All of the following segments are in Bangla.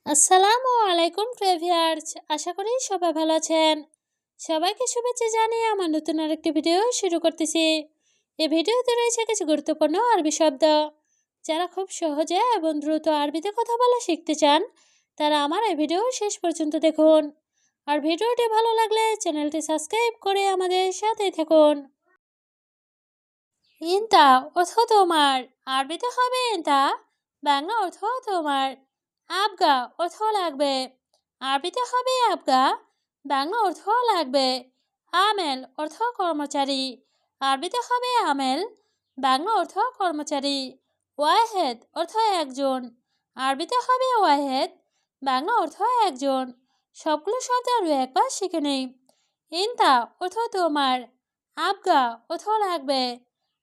আসসালামু আলাইকুম ভিউয়ার্স, আশা করি সবাই ভালো আছেন। সবাইকে শুভেচ্ছা জানিয়ে আমার নতুন আরেকটি ভিডিও শুরু করতেছি। এই ভিডিওতে রয়েছে কিছু গুরুত্বপূর্ণ আরবি শব্দ। যারা খুব সহজে এবং দ্রুত আরবিতে কথা বলা শিখতে চান, তারা আমার এই ভিডিও শেষ পর্যন্ত দেখুন। আর ভিডিওটি ভালো লাগলে চ্যানেলটি সাবস্ক্রাইব করে আমাদের সাথেই থাকুন। ইনতা অর্থ তোমার, আরবিতে হবে ইনতা, বাংলা অর্থ তোমার। আবগা অর্থ লাগবে, আরবিতে হবে আবগা, বাংলা অর্থ লাগবে। আমেল অর্থ কর্মচারী, আরবিতে হবে আমেল, বাংলা অর্থ কর্মচারী। ওয়াহেদ অর্থ একজন, আরবিতে হবে ওয়াহেদ, বাংলা অর্থ একজন। সবগুলো শব্দ আরও একবার শিখে নেই। ইনতা অর্থ তোমার, আবগা অর্থ লাগবে,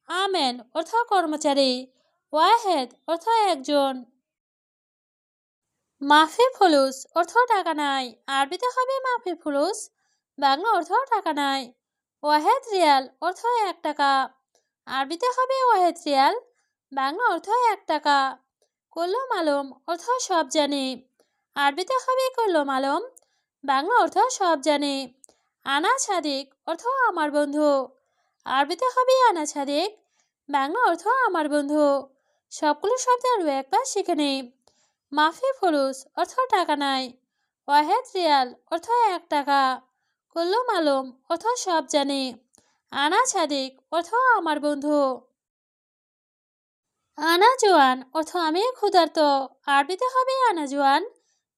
আমেল অর্থ কর্মচারী, ওয়াহেদ অর্থ একজন। মাফি ফুলুস অর্থ টাকা নাই, আরবিতে হবে মাফি ফুলুস, বাংলা অর্থ টাকা নাই। ওয়াহেদ রিয়াল অর্থ 1 টাকা, আরবিতে হবে ওয়াহেদ রিয়াল, বাংলা অর্থ 1 টাকা। কুল্লু মালুম অর্থ সব জানি, আরবিতে হবে কুল্লু মালুম, বাংলা অর্থ সব জানি। আনা সাদিক অর্থ আমার বন্ধু, আরবিতে হবে আনা সাদিক, বাংলা অর্থ আমার বন্ধু। সবগুলো শব্দ আরও একবার শিখে নেই। মাফি ফুলুস অর্থ টাকা নাই, ওয়াহেদ রিয়াল অর্থ 1 টাকা, কুল্লু মালুম অর্থ সব জানি, আনা সাদিক অর্থ আমার বন্ধু। আনা জোয়ান অর্থ আমি ক্ষুধার্ত, আরবিতে হবে আনা জোয়ান,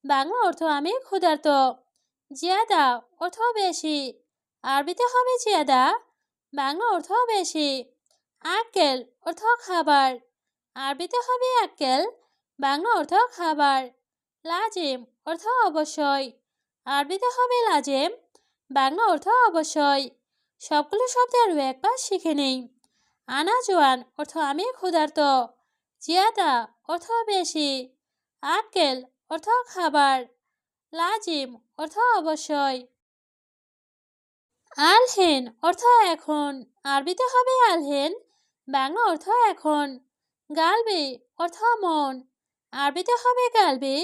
বাংলা অর্থ আমি ক্ষুধার্ত। জিয়াদা অর্থ বেশি, আরবিতে হবে জিয়াদা, বাংলা অর্থ বেশি। আক্কেল অর্থ খাবার, আরবিতে হবে আক্কেল, বাংলা অর্থ খাবার। লাজিম অর্থ অবশ্যই, আরবিতে হবে লাজিম, বাংলা অর্থ অবশ্যই। সবগুলো শব্দ আরও একবার শিখে নেই। আনা জোয়ান অর্থ আমি ক্ষুধার্ত, জিয়াদা অর্থ বেশি, আক্কেল অর্থ খাবার, লাজিম অর্থ অবশ্যই। আলহেন অর্থ এখন, আরবিতে হবে আলহেন, বাংলা অর্থ এখন। গালবি অর্থ মন, আরবিতে হবে গালবি,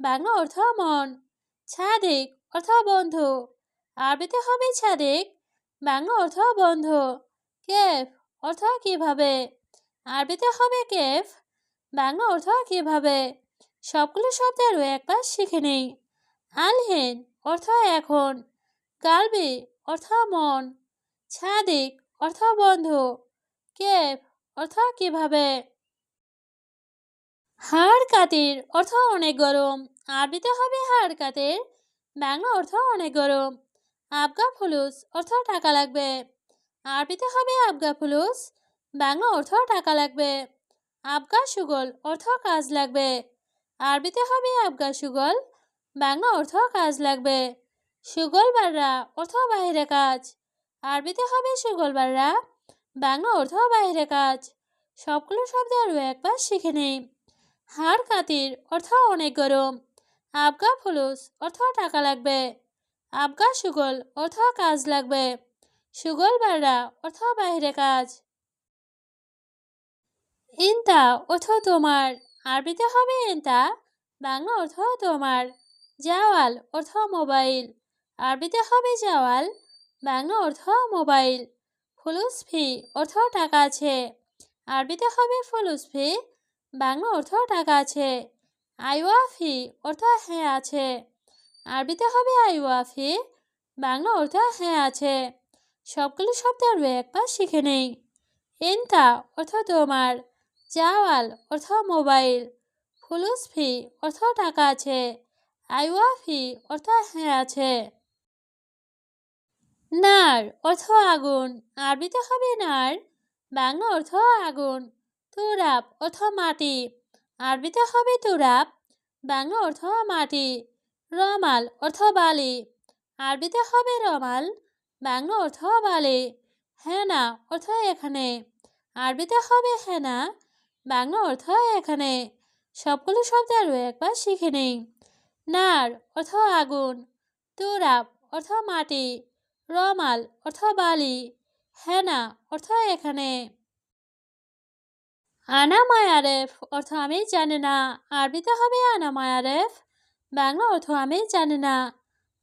বাংলা অর্থ মন। ছাদিক অর্থ বন্ধু, আরবিতে হবে ছাদিক, বাংলা অর্থ বন্ধু। কেফ অর্থ কিভাবে, আরবিতে হবে কেফ, বাংলা অর্থ কিভাবে। সবগুলো শব্দ আরও একবার শিখে নেই। আলহেন অর্থ এখন, গালবি অর্থ মন, ছাদিক অর্থ বন্ধু, কেফ অর্থ কিভাবে। হাড় কাতির অর্থ অনেক গরম, আরবিতে হবে হাড় কাতির, বাংলা অর্থ অনেক গরম। আবগা ফুলুস অর্থ টাকা লাগবে, আরবিতে হবে আবগা ফুলুস, বাংলা অর্থ টাকা লাগবে। আবগা সুগল অর্থ কাজ লাগবে, আরবিতে হবে আবগা সুগল, বাংলা অর্থ কাজ লাগবে। সুগল বাররা অর্থ বাহিরে কাজ, আরবিতে হবে সুগল বাররা, বাংলা অর্থ বাহিরে কাজ। সবগুলো শব্দ আরও একবার শিখে নেই। হাড় কাতির অর্থ অনেক গরম, আবগা ফুলুস অর্থ টাকা লাগবে, আবগা সুগল অর্থ কাজ লাগবে, সুগল বাররা অর্থ বাহিরে কাজ। ইনতা অর্থ তোমার, আরবিতে হবে ইনতা, বাংলা অর্থ তোমার। জাওয়াল অর্থ মোবাইল, আরবিতে হবে জাওয়াল, বাংলা অর্থ মোবাইল। ফুলুস ফি অর্থ টাকা আছে, আরবিতে হবে ফুলুস ফি, বাংলা অর্থ টাকা আছে। আইওয়াফি অর্থ হ্যাঁ আছে, আরবিতে হবে আইওয়াফি, বাংলা অর্থ হ্যাঁ আছে। সবগুলো শব্দ আরও একবার শিখে নেই। ইনতা অর্থ তোমার, জাওয়াল অর্থ মোবাইল, ফুলুস ফি অর্থ টাকা আছে, আইওয়াফি অর্থ হ্যাঁ আছে। নার অর্থ আগুন, আরবিতে হবে নার, বাংলা অর্থ আগুন। তুরাব অর্থ মাটি, আরবিতে হবে তুরাব, বাংলা অর্থ মাটি। রমাল অর্থ বালি, আরবিতে হবে রমাল, বাংলা অর্থ বালি। হেনা অর্থ এখানে, আরবিতে হবে হেনা, বাংলা অর্থ এখানে। সবগুলো শব্দ আরও একবার শিখে নেই। নার অর্থ আগুন, তুরাব অর্থ মাটি, রমাল অর্থ বালি, হেনা অর্থ এখানে। আনা মায়ারেফ অর্থ আমি জানি না, আরবিতে হবে আনা মায়ারেফ, বাংলা অর্থ আমি জানি না।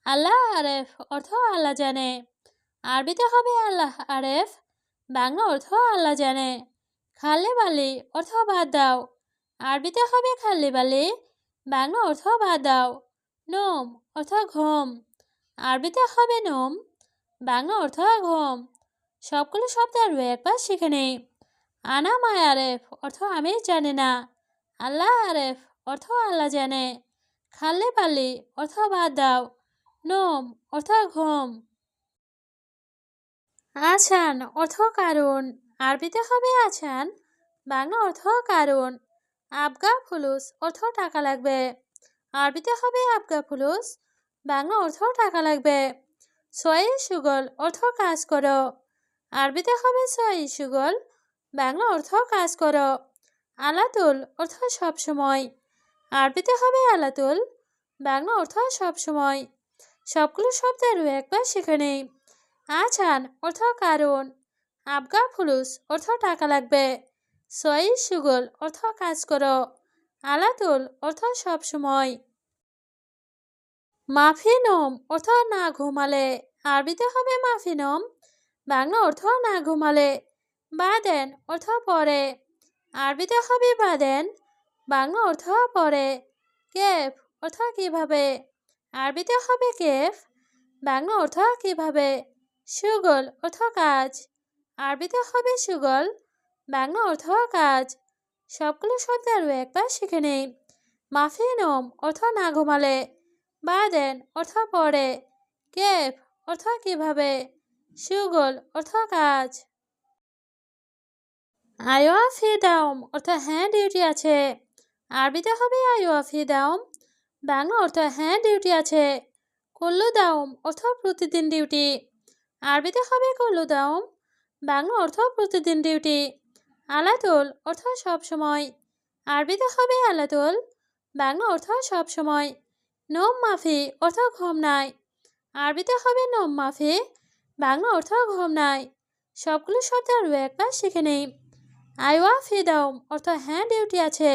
আল্লাহ আরেফ অর্থ আল্লাহ জানে। আরবিতে হবে আল্লাহ আরেফ, বাংলা অর্থ আল্লাহ জানে। খালে বালি অর্থ বাদ দাও, আরবিতে হবে খালে বালি, বাংলা অর্থ বাদ দাও। নোম অর্থ ঘুম, আরবিতে হবে নোম, বাংলা অর্থ ঘুম। সবগুলো শব্দ আরও একবার শিখে নেই। আনা মায় আরেফ অর্থ আমি জানি না। আল্লাহ আরেফ অর্থ আল্লাহ জানে। খালে বালি অর্থ বাদ দাও। নোম অর্থ ঘুম। আছান অর্থ কারণ, আরবিতে হবে আছান, বাংলা অর্থ কারণ। আবগা ফুলুস অর্থ টাকা লাগবে, আরবিতে হবে আবগা ফুলুস, বাংলা অর্থ টাকা লাগবে। ছয় সুগল অর্থ কাজ করো, আরবিতে হবে ছয় সুগল, বাংলা অর্থ কাজ করো। আলাতুল অর্থ সবসময়, আরবিতে হবে আলাতুল, বাংলা অর্থ সবসময়। সবগুলো শব্দের একবার শিখে নেই। আছান অর্থ কারণ, আবগা ফুলুস অর্থ টাকা লাগবে, ছয় সুগল অর্থ কাজ করো, আলাতুল অর্থ সবসময়। মাফিনম অর্থ না ঘুমালে, আরবিতে হবে মাফিনম, বাংলা অর্থ না ঘুমালে। বাদেন অর্থ পরে, আরবিতে হবে বাদেন, বাংলা অর্থ পরে। কেফ অর্থ কিভাবে, আরবিতে হবে কেফ, বাংলা অর্থ কিভাবে। সুগল অর্থ কাজ, আরবিতে হবে সুগল, বাংলা অর্থ কাজ। সবগুলো শব্দ আরও একবার শিখে নেই। মাফিনম অর্থ না ঘুমালে, বাদেন অর্থ পরে, কেফ অর্থ কিভাবে, সুগল অর্থ কাজ। আয়োয়া ফি দাওম অর্থ হ্যাঁ ডিউটি আছে, আরবিতে হবে আয়োয়া ফি দাওম, বাংলা অর্থ হ্যাঁ ডিউটি আছে। কুল্লু দাওম অর্থ প্রতিদিন ডিউটি, আরবিতে হবে কুল্লু দাওম, বাংলা অর্থ প্রতিদিন ডিউটি। আলাতুল অর্থ সবসময়, আরবিতে হবে আলাতুল, বাংলা অর্থ সবসময়। নোম মাফি অর্থ ঘুম নাই, আরবিতে হবে নোম মাফি, বাংলা অর্থ ঘুম নাই। সবগুলো শব্দ আরও একবার শিখে নেই। আইওয়া ফি দাওম অর্থ হ্যাঁ ডিউটি আছে,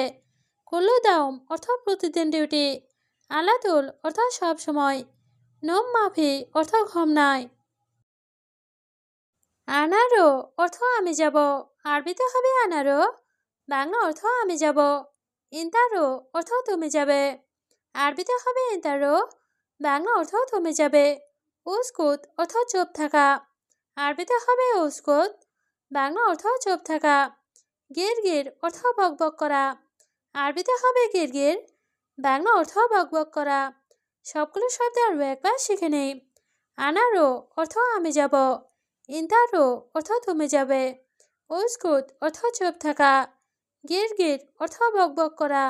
কুল্লু দাওম অর্থ প্রতিদিন ডিউটি, আলাতুল অর্থ সবসময়, নোম মাফি অর্থ ঘুম নাই। আনারো অর্থ আমি যাব, আরবিতে হবে আনারো, বাংলা অর্থ আমি যাব। ইন্তারো অর্থ তুমি যাবে, আরবিতে হবে ইন্তারো, বাংলা অর্থ তুমি যাবে। উস্কুত অর্থ চুপ থাকা, আরবিতে হবে উস্কুত, বাংলা অর্থ চুপ থাকা। গিরগির অর্থ বকবক করা, আরবিতে হবে গিরগির, বাংলা অর্থ বকবক করা। সবগুলো শব্দ আরও একবার শিখে নেই। আনারো অর্থ আমি যাব, ইন্তারো অর্থ তুমি যাবে, উস্কুত অর্থ চুপ থাকা, গিরগির অর্থ বকবক করা।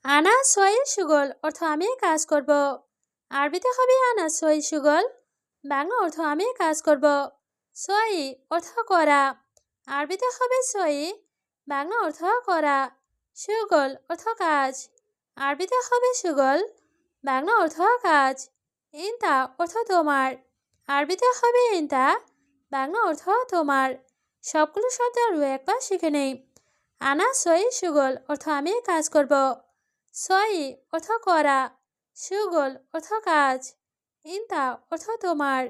আনা সই সুগল অর্থ আমি কাজ করব, আরবিতে হবে আনা সই সুগল, বাংলা অর্থ আমি কাজ করব। সই অর্থ করা, আরবিতে হবে সই, বাংলা অর্থ করা। সুগল অর্থ কাজ, আরবিতে হবে সুগল, বাংলা অর্থ কাজ। ইন্তা অর্থ তোমার, আরবিতে হবে ইন্তা, বাংলা অর্থ তোমার। সবগুলো শব্দ আরও একবার শিখে নেই। আনা সই সুগল অর্থ আমি কাজ করব, সই অর্থ করা, সুগল অর্থ কাজ, ইন্তা অর্থ তোমার।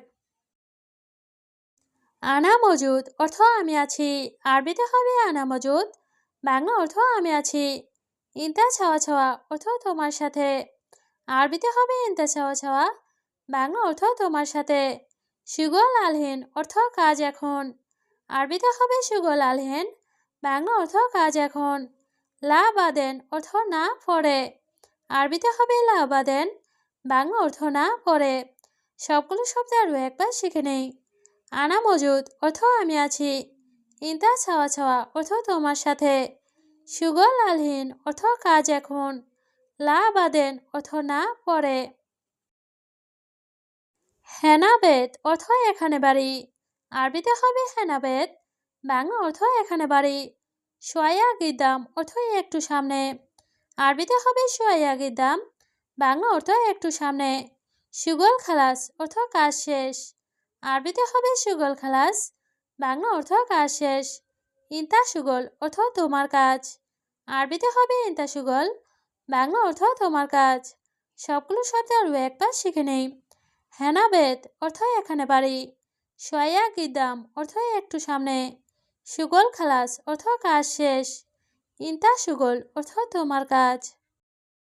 আনা মজুদ অর্থ আমি আছি, আরবিতে হবে আনা মজুদ, বাংলা অর্থ আমি আছি। ইন্তা ছাওয়া ছাওয়া অর্থ তোমার সাথে, আরবিতে হবে ইন্তা ছাওয়া ছাওয়া, বাংলা অর্থ তোমার সাথে। সুগল আলহীন অর্থ কাজ এখন, আরবিতে হবে সুগল আলহীন, বাংলা অর্থ কাজ এখন। লা বাদেন অর্থ না পরে, আরবিতে হবে লা বাদেন, বাংলা অর্থ না পরে। সবগুলো শব্দ আরও একবার শিখে নেই। আনা মজুদ অর্থ আমি আছি, ইন্তা ছাওয়া ছাওয়া অর্থ তোমার সাথে, সুগল আলহীন অর্থ কাজ এখন, লা বাদেন অর্থ না পরে। হেনাবেত অর্থ এখানে বাড়ি, আরবিতে হবে হেনাবেত, বাংলা অর্থ এখানে বাড়ি। সোয়া গিদাম অর্থ একটু সামনে, আরবিতে হবে সোয়া গিদাম, বাংলা অর্থ একটু সামনে। সুগল খালাস অর্থ কাজ শেষ, আরবিতে হবে সুগল খালাস, বাংলা অর্থ কাজ শেষ। ইন্তা সুগল অর্থ তোমার কাজ, আরবিতে হবে ইন্তা সুগল, বাংলা অর্থ তোমার কাজ। সবগুলো শব্দ আরও একবার শিখে নেই। হেনাবেত অর্থ এখানে বাড়ি। সয়া গিদাম অর্থ একটু সামনে। সুগল খালাস অর্থ কাজ শেষ। ইন্তা সুগল অর্থ তোমার কাজ।